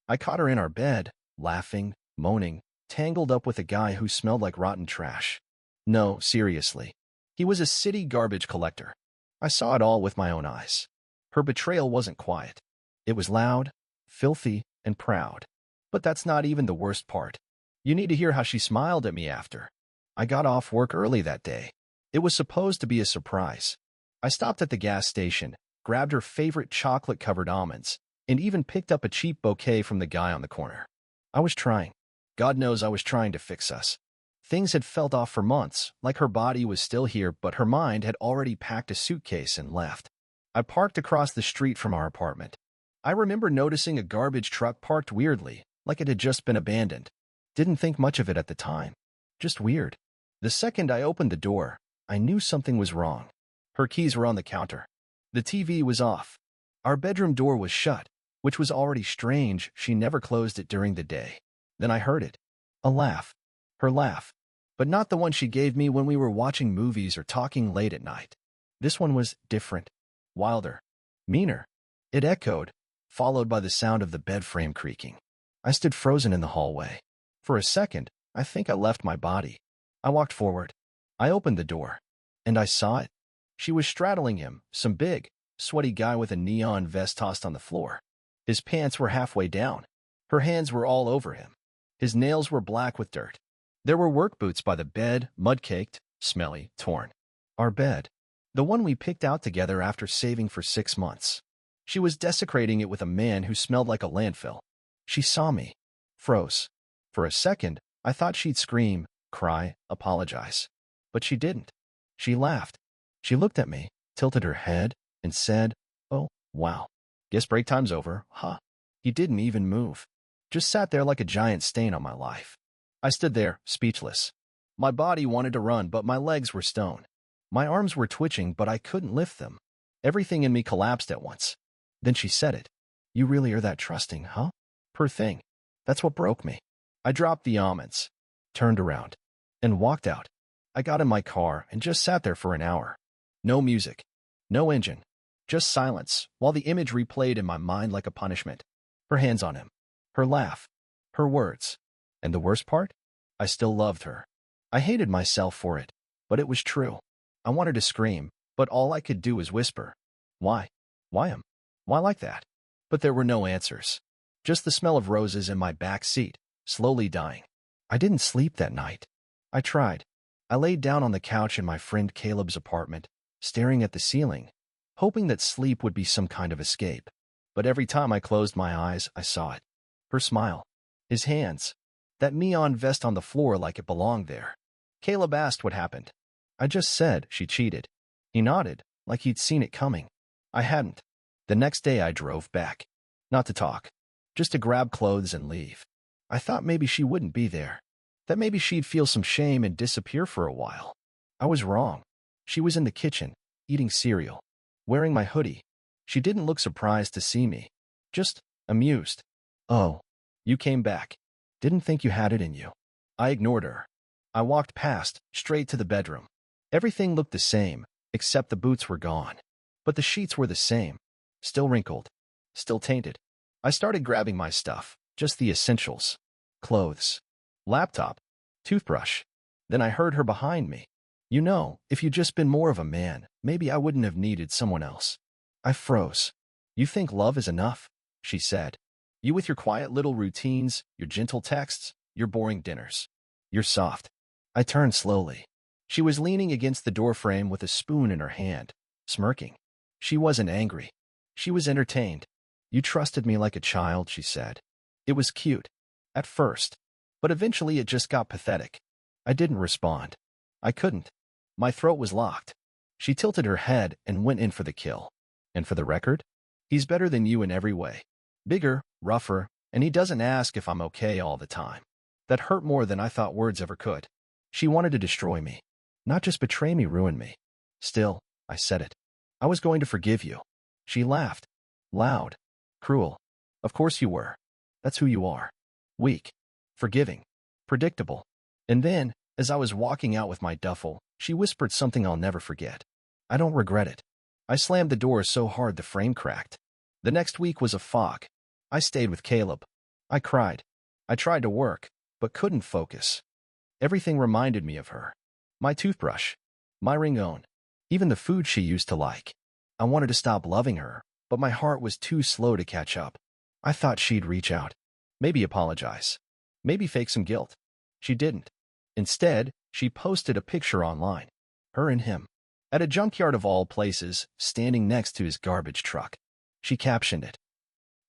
I caught her in our bed, laughing, moaning, tangled up with a guy who smelled like rotten trash. No, seriously. He was a city garbage collector. I saw it all with my own eyes. Her betrayal wasn't quiet. It was loud, filthy, and proud. But that's not even the worst part. You need to hear how she smiled at me after. I got off work early that day. It was supposed to be a surprise. I stopped at the gas station, grabbed her favorite chocolate-covered almonds, and even picked up a cheap bouquet from the guy on the corner. I was trying. God knows I was trying to fix us. Things had felt off for months, like her body was still here, but her mind had already packed a suitcase and left. I parked across the street from our apartment. I remember noticing a garbage truck parked weirdly, like it had just been abandoned. Didn't think much of it at the time. Just weird. The second I opened the door, I knew something was wrong. Her keys were on the counter. The TV was off. Our bedroom door was shut, which was already strange. She never closed it during the day. Then I heard it. A laugh. Her laugh. But not the one she gave me when we were watching movies or talking late at night. This one was different. Wilder. Meaner. It echoed, followed by the sound of the bed frame creaking. I stood frozen in the hallway. For a second, I think I left my body. I walked forward. I opened the door. And I saw it. She was straddling him, some big, sweaty guy with a neon vest tossed on the floor. His pants were halfway down. Her hands were all over him. His nails were black with dirt. There were work boots by the bed, mud-caked, smelly, torn. Our bed. The one we picked out together after saving for 6 months. She was desecrating it with a man who smelled like a landfill. She saw me. Froze. For a second, I thought she'd scream, cry, apologize. But she didn't. She laughed. She looked at me, tilted her head, and said, "Oh, wow. Guess break time's over, huh?" He didn't even move. Just sat there like a giant stain on my life. I stood there, speechless. My body wanted to run, but my legs were stone. My arms were twitching, but I couldn't lift them. Everything in me collapsed at once. Then she said it. "You really are that trusting, huh?" Poor thing. That's what broke me. I dropped the almonds, turned around, and walked out. I got in my car and just sat there for an hour. No music. No engine. Just silence, while the image replayed in my mind like a punishment. Her hands on him. Her laugh. Her words. And the worst part? I still loved her. I hated myself for it, but it was true. I wanted to scream, but all I could do was whisper. Why? Why him? Why like that? But there were no answers. Just the smell of roses in my back seat, slowly dying. I didn't sleep that night. I tried. I laid down on the couch in my friend Caleb's apartment, staring at the ceiling, hoping that sleep would be some kind of escape. But every time I closed my eyes, I saw it. Her smile. His hands. That neon vest on the floor like it belonged there. Caleb asked what happened. I just said she cheated. He nodded, like he'd seen it coming. I hadn't. The next day I drove back. Not to talk. Just to grab clothes and leave. I thought maybe she wouldn't be there. That maybe she'd feel some shame and disappear for a while. I was wrong. She was in the kitchen, eating cereal, wearing my hoodie. She didn't look surprised to see me. Just amused. "Oh, you came back. Didn't think you had it in you." I ignored her. I walked past, straight to the bedroom. Everything looked the same, except the boots were gone. But the sheets were the same. Still wrinkled. Still tainted. I started grabbing my stuff, just the essentials. Clothes. Laptop. Toothbrush. Then I heard her behind me. "You know, if you'd just been more of a man, maybe I wouldn't have needed someone else." I froze. "You think love is enough?" she said. "You with your quiet little routines, your gentle texts, your boring dinners. You're soft." I turned slowly. She was leaning against the doorframe with a spoon in her hand, smirking. She wasn't angry. She was entertained. "You trusted me like a child," she said. It was cute. At first. But eventually it just got pathetic. I didn't respond. I couldn't. My throat was locked. She tilted her head and went in for the kill. "And for the record, he's better than you in every way. Bigger, rougher, and he doesn't ask if I'm okay all the time." That hurt more than I thought words ever could. She wanted to destroy me. Not just betray me, ruin me. Still, I said it. "I was going to forgive you." She laughed. Loud. Cruel. "Of course you were. That's who you are. Weak. Forgiving. Predictable." And then, as I was walking out with my duffel, she whispered something I'll never forget. "I don't regret it." I slammed the door so hard the frame cracked. The next week was a fog. I stayed with Caleb. I cried. I tried to work, but couldn't focus. Everything reminded me of her. My toothbrush, my ringtone, even the food she used to like. I wanted to stop loving her, but my heart was too slow to catch up. I thought she'd reach out, maybe apologize, maybe fake some guilt. She didn't. Instead, she posted a picture online, her and him, at a junkyard of all places, standing next to his garbage truck. She captioned it,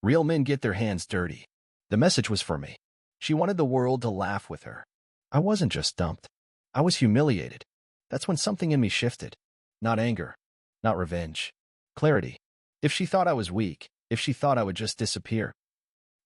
"Real men get their hands dirty." The message was for me. She wanted the world to laugh with her. I wasn't just dumped. I was humiliated. That's when something in me shifted. Not anger, not revenge. Clarity. If she thought I was weak, if she thought I would just disappear,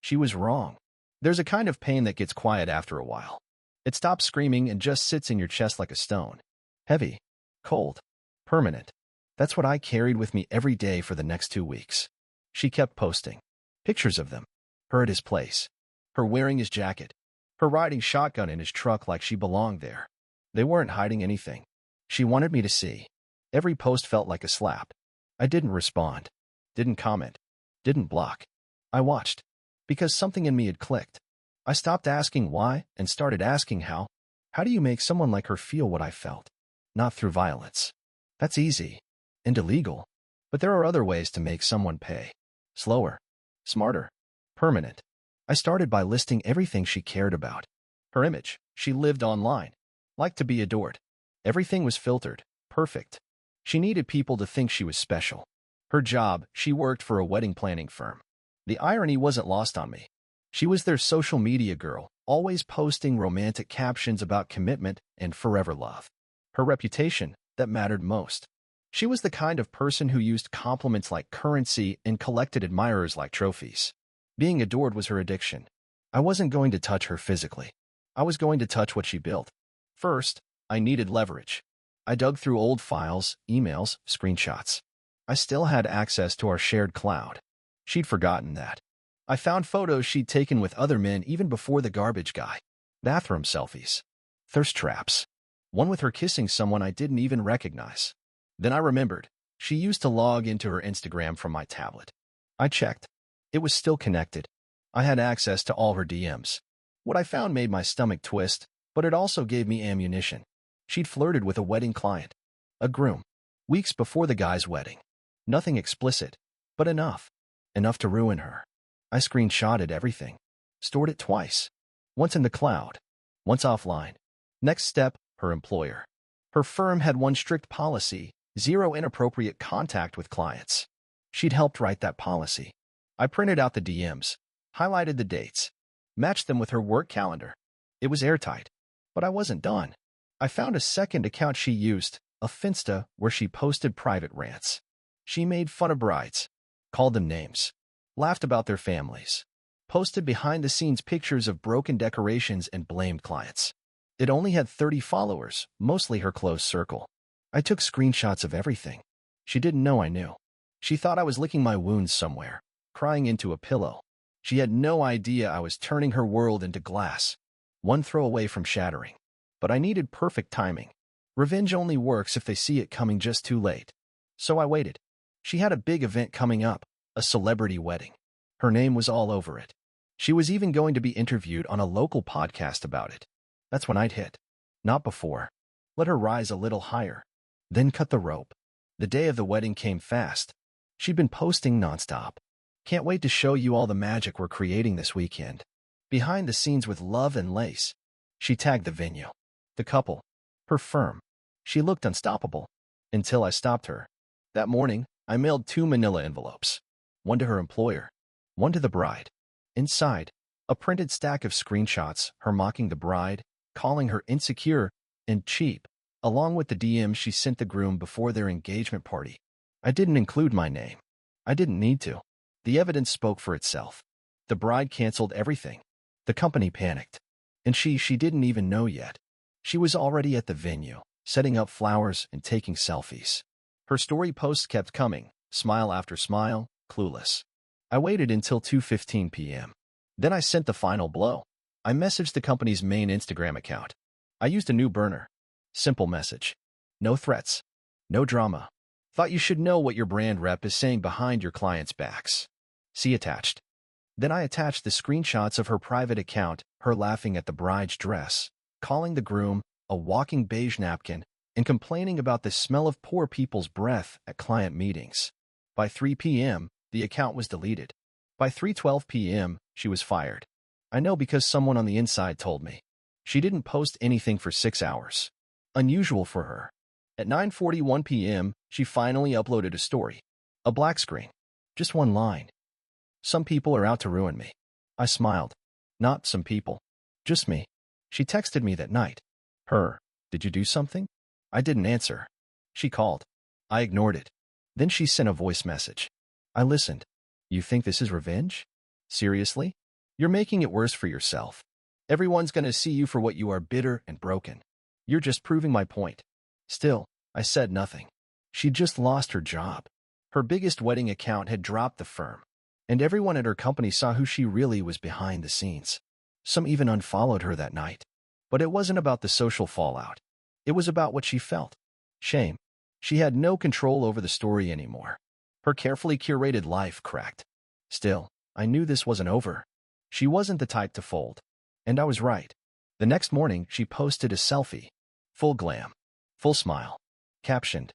she was wrong. There's a kind of pain that gets quiet after a while. It stops screaming and just sits in your chest like a stone. Heavy, cold, permanent. That's what I carried with me every day for the next 2 weeks. She kept posting pictures of them, her at his place, her wearing his jacket, her riding shotgun in his truck like she belonged there. They weren't hiding anything. She wanted me to see. Every post felt like a slap. I didn't respond, didn't comment, didn't block. I watched, because something in me had clicked. I stopped asking why and started asking how. How do you make someone like her feel what I felt? Not through violence. That's easy and illegal. But there are other ways to make someone pay. Slower, smarter, permanent. I started by listing everything she cared about. Her image, she lived online, liked to be adored. Everything was filtered, perfect. She needed people to think she was special. Her job, she worked for a wedding planning firm. The irony wasn't lost on me. She was their social media girl, always posting romantic captions about commitment and forever love. Her reputation, that mattered most. She was the kind of person who used compliments like currency and collected admirers like trophies. Being adored was her addiction. I wasn't going to touch her physically. I was going to touch what she built. First, I needed leverage. I dug through old files, emails, screenshots. I still had access to our shared cloud. She'd forgotten that. I found photos she'd taken with other men even before the garbage guy. Bathroom selfies. Thirst traps. One with her kissing someone I didn't even recognize. Then I remembered. She used to log into her Instagram from my tablet. I checked. It was still connected. I had access to all her DMs. What I found made my stomach twist, but it also gave me ammunition. She'd flirted with a wedding client, a groom, weeks before the guy's wedding. Nothing explicit, but enough. Enough to ruin her. I screenshotted everything. Stored it twice. Once in the cloud. Once offline. Next step, her employer. Her firm had one strict policy: zero inappropriate contact with clients. She'd helped write that policy. I printed out the DMs, highlighted the dates, matched them with her work calendar. It was airtight. But I wasn't done. I found a second account she used, a Finsta, where she posted private rants. She made fun of brides, called them names, laughed about their families, posted behind-the-scenes pictures of broken decorations and blamed clients. It only had 30 followers, mostly her close circle. I took screenshots of everything. She didn't know I knew. She thought I was licking my wounds somewhere, crying into a pillow. She had no idea I was turning her world into glass, one throw away from shattering. But I needed perfect timing. Revenge only works if they see it coming just too late. So I waited. She had a big event coming up, a celebrity wedding. Her name was all over it. She was even going to be interviewed on a local podcast about it. That's when I'd hit. Not before. Let her rise a little higher. Then cut the rope. The day of the wedding came fast. She'd been posting nonstop. Can't wait to show you all the magic we're creating this weekend. Behind the scenes with love and lace. She tagged the venue, the couple, her firm. She looked unstoppable. Until I stopped her. That morning, I mailed 2 manila envelopes. One to her employer, one to the bride. Inside, a printed stack of screenshots, her mocking the bride, calling her insecure and cheap, along with the DM she sent the groom before their engagement party. I didn't include my name. I didn't need to. The evidence spoke for itself. The bride canceled everything. The company panicked. And she didn't even know yet. She was already at the venue, setting up flowers and taking selfies. Her story posts kept coming, smile after smile, clueless. I waited until 2:15 p.m. Then I sent the final blow. I messaged the company's main Instagram account. I used a new burner. Simple message. No threats. No drama. Thought you should know what your brand rep is saying behind your clients' backs. See attached. Then I attached the screenshots of her private account, her laughing at the bride's dress, calling the groom a walking beige napkin, and complaining about the smell of poor people's breath at client meetings. By 3 p.m., the account was deleted. By 3:12 p.m., she was fired. I know because someone on the inside told me. She didn't post anything for 6 hours. Unusual for her. At 9:41 p.m., she finally uploaded a story. A black screen. Just one line. Some people are out to ruin me. I smiled. Not some people. Just me. She texted me that night. Did you do something? I didn't answer. She called. I ignored it. Then she sent a voice message. I listened. You think this is revenge? Seriously? You're making it worse for yourself. Everyone's gonna see you for what you are, bitter and broken. You're just proving my point. Still, I said nothing. She'd just lost her job. Her biggest wedding account had dropped the firm, and everyone at her company saw who she really was behind the scenes. Some even unfollowed her that night. But it wasn't about the social fallout. It was about what she felt. Shame. She had no control over the story anymore. Her carefully curated life cracked. Still, I knew this wasn't over. She wasn't the type to fold. And I was right. The next morning, she posted a selfie. Full glam. Full smile. Captioned,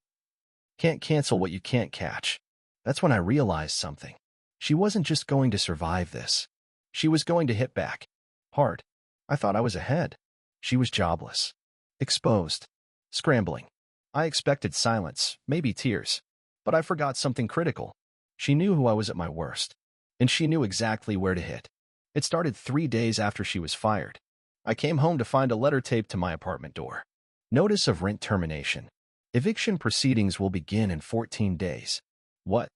"Can't cancel what you can't catch." That's when I realized something. She wasn't just going to survive this. She was going to hit back. Hard. I thought I was ahead. She was jobless. Exposed. Scrambling. I expected silence, maybe tears. But I forgot something critical. She knew who I was at my worst. And she knew exactly where to hit. It started 3 days after she was fired. I came home to find a letter taped to my apartment door. Notice of rent termination. Eviction proceedings will begin in 14 days. What?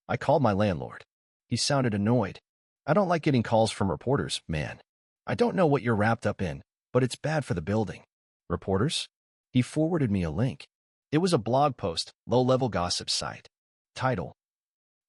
I called my landlord. He sounded annoyed. I don't like getting calls from reporters, man. I don't know what you're wrapped up in, but it's bad for the building. Reporters? He forwarded me a link. It was a blog post, low-level gossip site. Title: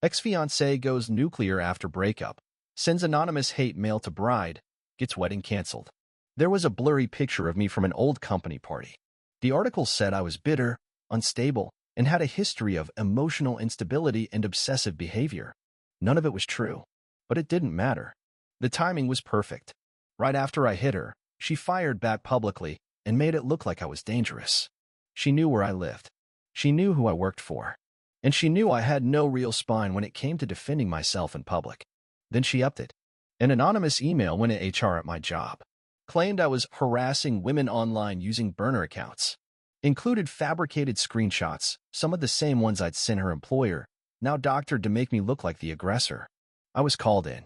Ex-fiancé goes nuclear after breakup. Sends anonymous hate mail to bride. Gets wedding canceled. There was a blurry picture of me from an old company party. The article said I was bitter, unstable, and had a history of emotional instability and obsessive behavior. None of it was true, but it didn't matter. The timing was perfect. Right after I hit her, she fired back publicly and made it look like I was dangerous. She knew where I lived. She knew who I worked for. And she knew I had no real spine when it came to defending myself in public. Then she upped it. An anonymous email went to HR at my job. Claimed I was harassing women online using burner accounts. Included fabricated screenshots, some of the same ones I'd sent her employer, now doctored to make me look like the aggressor. I was called in.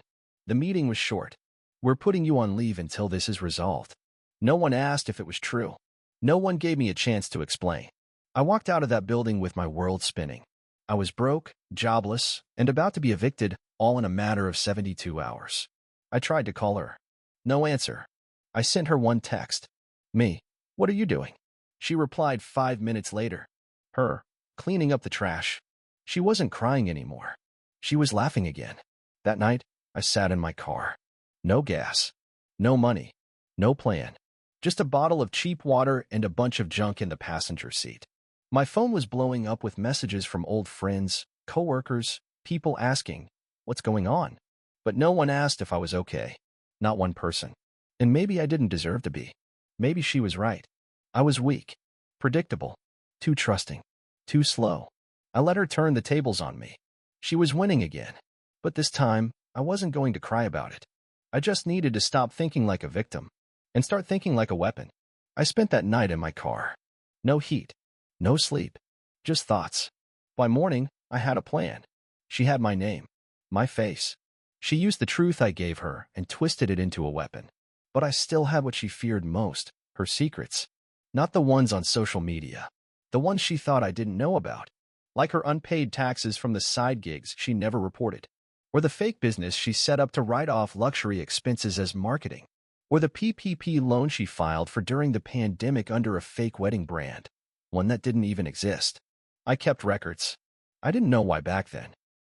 The meeting was short. We're putting you on leave until this is resolved. No one asked if it was true. No one gave me a chance to explain. I walked out of that building with my world spinning. I was broke, jobless, and about to be evicted, all in a matter of 72 hours. I tried to call her. No answer. I sent her one text. Me. What are you doing? She replied 5 minutes later. Her. Cleaning up the trash. She wasn't crying anymore. She was laughing again. That night, I sat in my car. No gas. No money. No plan. Just a bottle of cheap water and a bunch of junk in the passenger seat. My phone was blowing up with messages from old friends, coworkers, people asking, what's going on? But no one asked if I was okay. Not one person. And maybe I didn't deserve to be. Maybe she was right. I was weak. Predictable. Too trusting. Too slow. I let her turn the tables on me. She was winning again. But this time, I wasn't going to cry about it. I just needed to stop thinking like a victim and start thinking like a weapon. I spent that night in my car. No heat. No sleep. Just thoughts. By morning, I had a plan. She had my name. My face. She used the truth I gave her and twisted it into a weapon. But I still had what she feared most, her secrets. Not the ones on social media. The ones she thought I didn't know about. Like her unpaid taxes from the side gigs she never reported. Or the fake business she set up to write off luxury expenses as marketing. Or the PPP loan she filed for during the pandemic under a fake wedding brand. One that didn't even exist. I kept records. I didn't know why back then.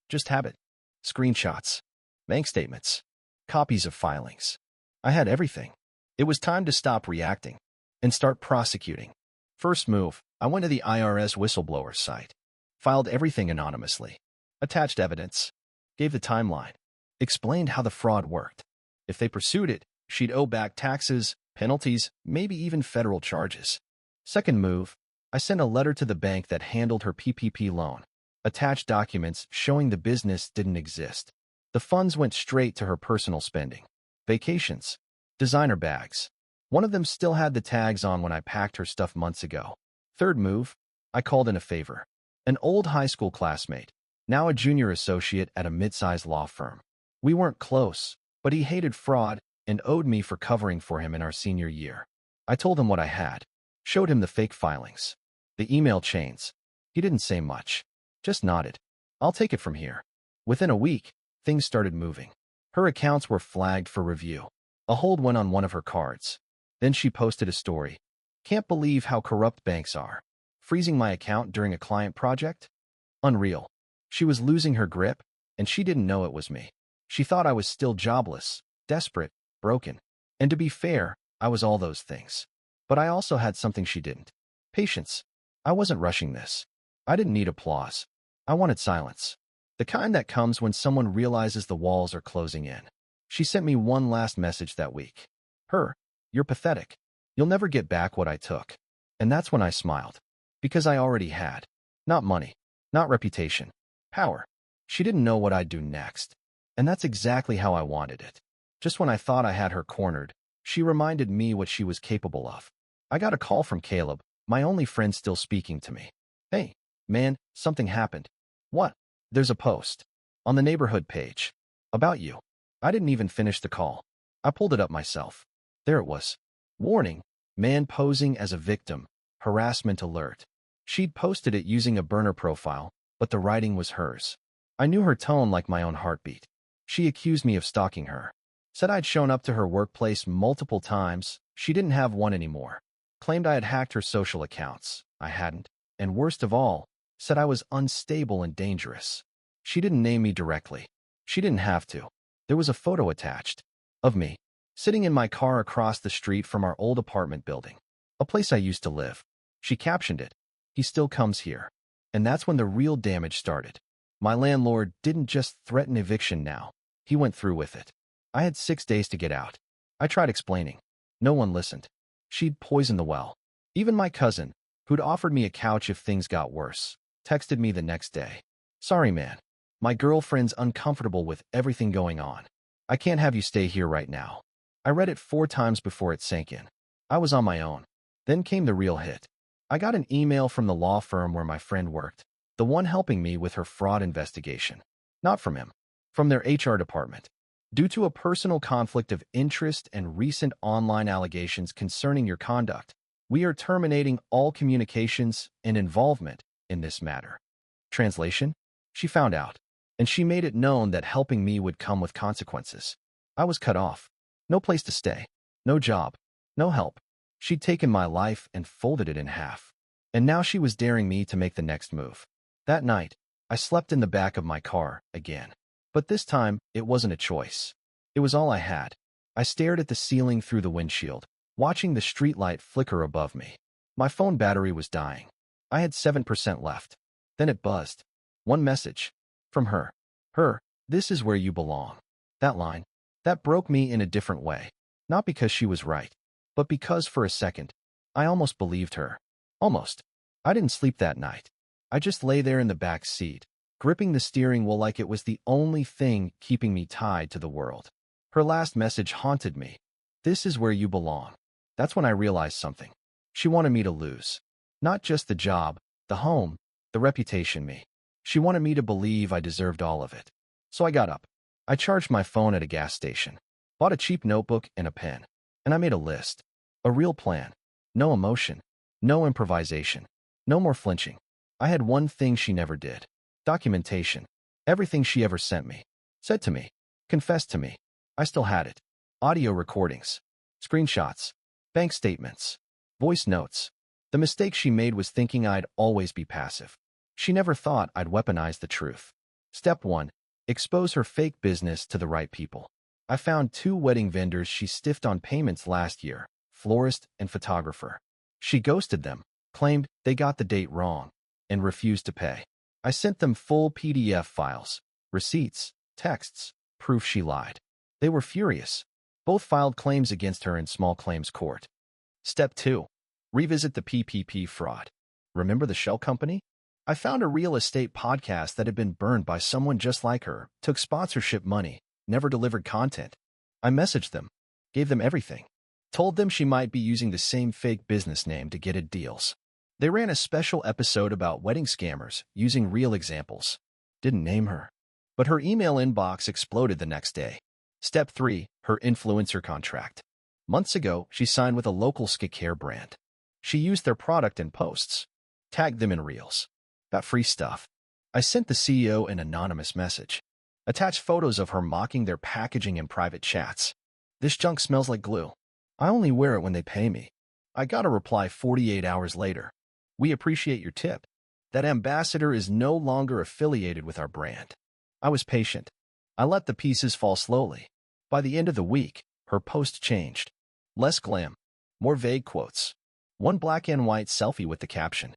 Just habit. Screenshots. Bank statements. Copies of filings. I had everything. It was time to stop reacting and start prosecuting. First move, I went to the IRS whistleblower site. Filed everything anonymously. Attached evidence. Gave the timeline. Explained how the fraud worked. If they pursued it, she'd owe back taxes, penalties, maybe even federal charges. Second move, I sent a letter to the bank that handled her PPP loan. Attached documents showing the business didn't exist. The funds went straight to her personal spending. Vacations. Designer bags. One of them still had the tags on when I packed her stuff months ago. Third move, I called in a favor. An old high school classmate, now a junior associate at a mid-sized law firm. We weren't close, but he hated fraud and owed me for covering for him in our senior year. I told him what I had, showed him the fake filings, the email chains. He didn't say much, just nodded. I'll take it from here. Within a week, things started moving. Her accounts were flagged for review. A hold went on one of her cards. Then she posted a story. Can't believe how corrupt banks are. Freezing my account during a client project? Unreal. She was losing her grip, and she didn't know it was me. She thought I was still jobless, desperate, broken. And to be fair, I was all those things. But I also had something she didn't. Patience. I wasn't rushing this. I didn't need applause. I wanted silence. The kind that comes when someone realizes the walls are closing in. She sent me one last message that week. You're pathetic. You'll never get back what I took. And that's when I smiled. Because I already had. Not money. Not reputation. Power. She didn't know what I'd do next. And that's exactly how I wanted it. Just when I thought I had her cornered, she reminded me what she was capable of. I got a call from Caleb, my only friend still speaking to me. Hey, man, something happened. What? There's a post. On the neighborhood page. About you. I didn't even finish the call. I pulled it up myself. There it was. Warning, man posing as a victim, harassment alert. She'd posted it using a burner profile, but the writing was hers. I knew her tone like my own heartbeat. She accused me of stalking her. Said I'd shown up to her workplace multiple times. She didn't have one anymore. Claimed I had hacked her social accounts. I hadn't. And worst of all, said I was unstable and dangerous. She didn't name me directly. She didn't have to. There was a photo attached. Of me. Sitting in my car across the street from our old apartment building. A place I used to live. She captioned it. He still comes here. And that's when the real damage started. My landlord didn't just threaten eviction now. He went through with it. I had 6 days to get out. I tried explaining. No one listened. She'd poisoned the well. Even my cousin, who'd offered me a couch if things got worse, texted me the next day. Sorry, man. My girlfriend's uncomfortable with everything going on. I can't have you stay here right now. I read it 4 times before it sank in. I was on my own. Then came the real hit. I got an email from the law firm where my friend worked, the one helping me with her fraud investigation. Not from him. From their HR department. Due to a personal conflict of interest and recent online allegations concerning your conduct, we are terminating all communications and involvement in this matter. Translation? She found out, and she made it known that helping me would come with consequences. I was cut off. No place to stay. No job. No help. She'd taken my life and folded it in half. And now she was daring me to make the next move. That night, I slept in the back of my car again. But this time, it wasn't a choice. It was all I had. I stared at the ceiling through the windshield, watching the streetlight flicker above me. My phone battery was dying. I had 7% left. Then it buzzed. One message. From her. This is where you belong. That line. That broke me in a different way. Not because she was right, but because for a second, I almost believed her. Almost. I didn't sleep that night. I just lay there in the back seat, gripping the steering wheel like it was the only thing keeping me tied to the world. Her last message haunted me. This is where you belong. That's when I realized something. She wanted me to lose. Not just the job, the home, the reputation me. She wanted me to believe I deserved all of it. So I got up. I charged my phone at a gas station, bought a cheap notebook and a pen, and I made a list. A real plan. No emotion. No improvisation. No more flinching. I had one thing she never did. Documentation. Everything she ever sent me. Said to me. Confessed to me. I still had it. Audio recordings. Screenshots. Bank statements. Voice notes. The mistake she made was thinking I'd always be passive. She never thought I'd weaponize the truth. Step 1. Expose her fake business to the right people. I found 2 wedding vendors she stiffed on payments last year, florist and photographer. She ghosted them, claimed they got the date wrong, and refused to pay. I sent them full PDF files, receipts, texts, proof she lied. They were furious. Both filed claims against her in small claims court. Step 2. Revisit the PPP fraud. Remember the shell company? I found a real estate podcast that had been burned by someone just like her, took sponsorship money, never delivered content. I messaged them, gave them everything, told them she might be using the same fake business name to get at deals. They ran a special episode about wedding scammers using real examples. Didn't name her. But her email inbox exploded the next day. Step 3. Her influencer contract. Months ago, she signed with a local skincare brand. She used their product in posts, tagged them in reels. Got free stuff. I sent the CEO an anonymous message. Attached photos of her mocking their packaging in private chats. This junk smells like glue. I only wear it when they pay me. I got a reply 48 hours later. We appreciate your tip. That ambassador is no longer affiliated with our brand. I was patient. I let the pieces fall slowly. By the end of the week, her post changed. Less glam, more vague quotes. One black and white selfie with the caption,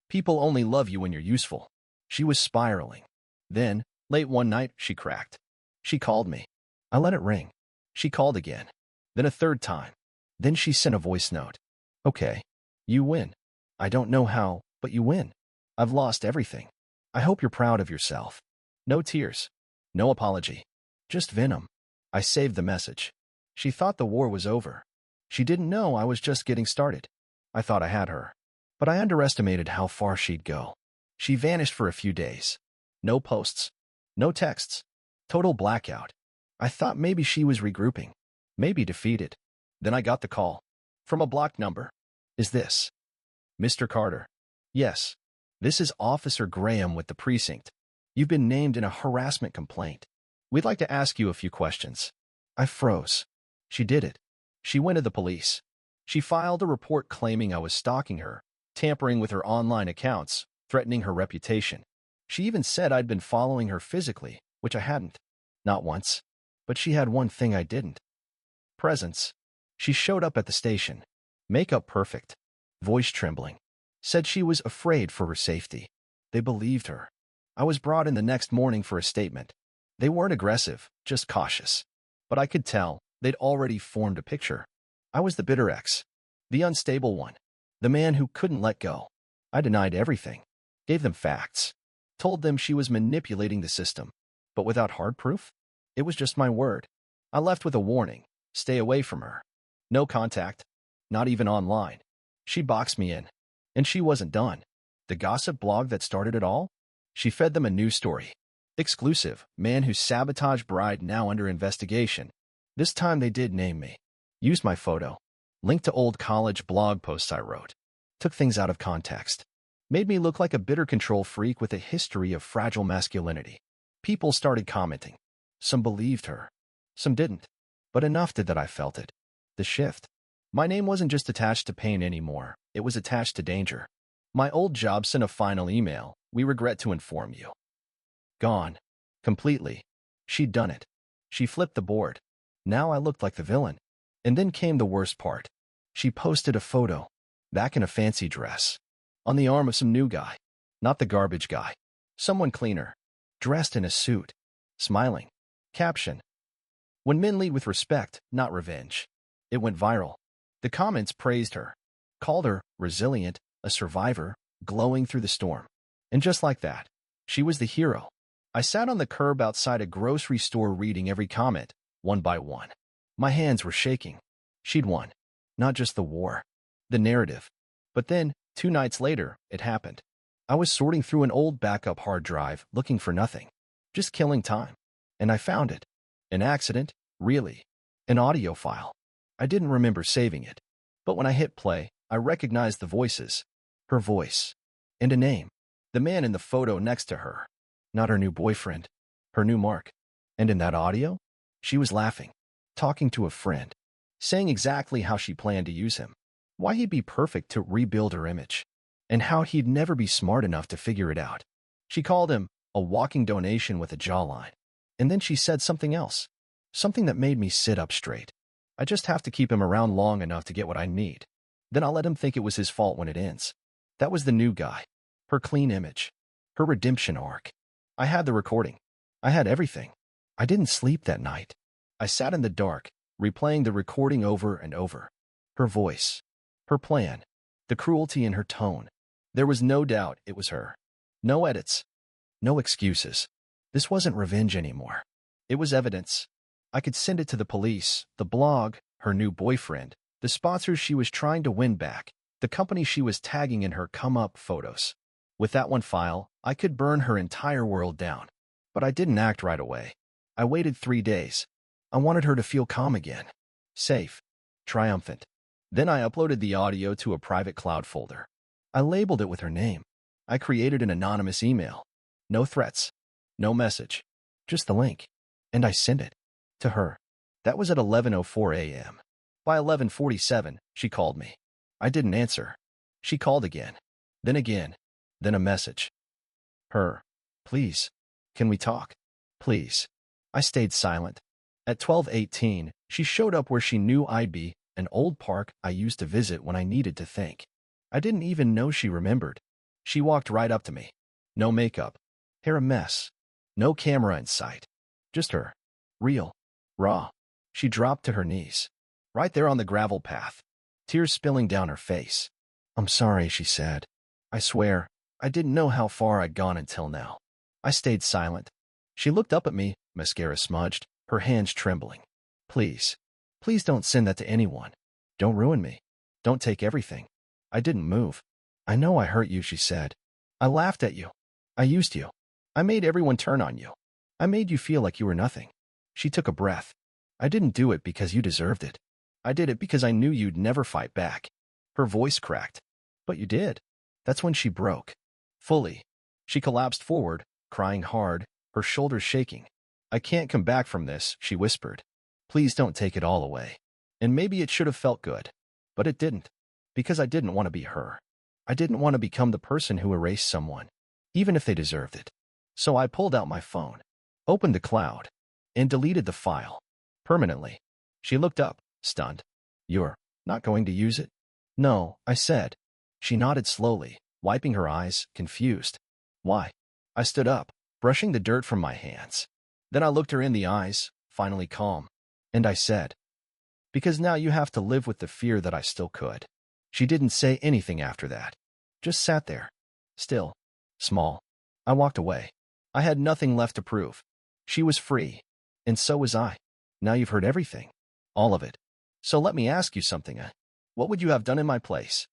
"People only love you when you're useful." She was spiraling. Then, late one night, she cracked. She called me. I let it ring. She called again. Then a third time. Then she sent a voice note. "Okay, you win. I don't know how, but you win. I've lost everything. I hope you're proud of yourself." No tears. No apology. Just venom. I saved the message. She thought the war was over. She didn't know I was just getting started. I thought I had her. But I underestimated how far she'd go. She vanished for a few days. No posts. No texts. Total blackout. I thought maybe she was regrouping. Maybe defeated. Then I got the call. From a blocked number. "Is this Mr. Carter?" "Yes. This is Officer Graham with the precinct. You've been named in a harassment complaint. We'd like to ask you a few questions." I froze. She did it. She went to the police. She filed a report claiming I was stalking her, tampering with her online accounts, threatening her reputation. She even said I'd been following her physically, which I hadn't. Not once. But she had one thing I didn't. Presence. She showed up at the station. Makeup perfect. Voice trembling. Said she was afraid for her safety. They believed her. I was brought in the next morning for a statement. They weren't aggressive, just cautious. But I could tell they'd already formed a picture. I was the bitter ex. The unstable one. The man who couldn't let go. I denied everything. Gave them facts. Told them she was manipulating the system. But without hard proof? It was just my word. I left with a warning. Stay away from her. No contact. Not even online. She boxed me in. And she wasn't done. The gossip blog that started it all? She fed them a news story. Exclusive. Man who sabotaged bride now under investigation. This time they did name me. Used my photo. Linked to old college blog posts I wrote. Took things out of context. Made me look like a bitter control freak with a history of fragile masculinity. People started commenting. Some believed her. Some didn't. But enough did that I felt it. The shift. My name wasn't just attached to pain anymore. It was attached to danger. My old job sent a final email. "We regret to inform you." Gone. Completely. She'd done it. She flipped the board. Now I looked like the villain. And then came the worst part. She posted a photo. Back in a fancy dress. On the arm of some new guy. Not the garbage guy. Someone cleaner. Dressed in a suit. Smiling. Caption. "When men lead with respect, not revenge." It went viral. The comments praised her. Called her resilient, a survivor, glowing through the storm. And just like that, she was the hero. I sat on the curb outside a grocery store reading every comment, one by one. My hands were shaking. She'd won. Not just the war. The narrative. But then, 2 nights later, it happened. I was sorting through an old backup hard drive, looking for nothing. Just killing time. And I found it. An accident, really. An audio file. I didn't remember saving it. But when I hit play, I recognized the voices. Her voice. And a name. The man in the photo next to her. Not her new boyfriend. Her new Mark. And in that audio, she was laughing. Talking to a friend. Saying exactly how she planned to use him. Why he'd be perfect to rebuild her image. And how he'd never be smart enough to figure it out. She called him a walking donation with a jawline. And then she said something else. Something that made me sit up straight. I just have to keep him around long enough to get what I need. Then I'll let him think it was his fault when it ends. That was the new guy. Her clean image. Her redemption arc. I had the recording. I had everything. I didn't sleep that night. I sat in the dark, replaying the recording over and over. Her voice, her plan, the cruelty in her tone. There was no doubt it was her. No edits, no excuses. This wasn't revenge anymore. It was evidence. I could send it to the police, the blog, her new boyfriend, the sponsors she was trying to win back, the company she was tagging in her come-up photos. With that one file, I could burn her entire world down. But I didn't act right away. I waited 3 days. I wanted her to feel calm again. Safe. Triumphant. Then I uploaded the audio to a private cloud folder. I labeled it with her name. I created an anonymous email. No threats. No message. Just the link. And I sent it. To her. That was at 11:04 a.m. By 11:47, she called me. I didn't answer. She called again. Then a message. Her. Please. Can we talk? Please. I stayed silent. At 12:18, she showed up where she knew I'd be, an old park I used to visit when I needed to think. I didn't even know she remembered. She walked right up to me. No makeup. Hair a mess. No camera in sight. Just her. Real. Raw. She dropped to her knees. Right there on the gravel path. Tears spilling down her face. I'm sorry, she said. I swear, I didn't know how far I'd gone until now. I stayed silent. She looked up at me, mascara smudged, her hands trembling. Please. Please don't send that to anyone. Don't ruin me. Don't take everything. I didn't move. I know I hurt you, she said. I laughed at you. I used you. I made everyone turn on you. I made you feel like you were nothing. She took a breath. I didn't do it because you deserved it. I did it because I knew you'd never fight back. Her voice cracked. But you did. That's when she broke. Fully. She collapsed forward, crying hard, her shoulders shaking. I can't come back from this, she whispered. Please don't take it all away. And maybe it should have felt good. But it didn't. Because I didn't want to be her. I didn't want to become the person who erased someone, even if they deserved it. So I pulled out my phone, opened the cloud, and deleted the file. Permanently. She looked up, stunned. You're not going to use it? No, I said. She nodded slowly, wiping her eyes, confused. Why? I stood up, brushing the dirt from my hands. Then I looked her in the eyes, finally calm. And I said, because now you have to live with the fear that I still could. She didn't say anything after that. Just sat there. Still. Small. I walked away. I had nothing left to prove. She was free. And so was I. Now you've heard everything. All of it. So let me ask you something. What would you have done in my place?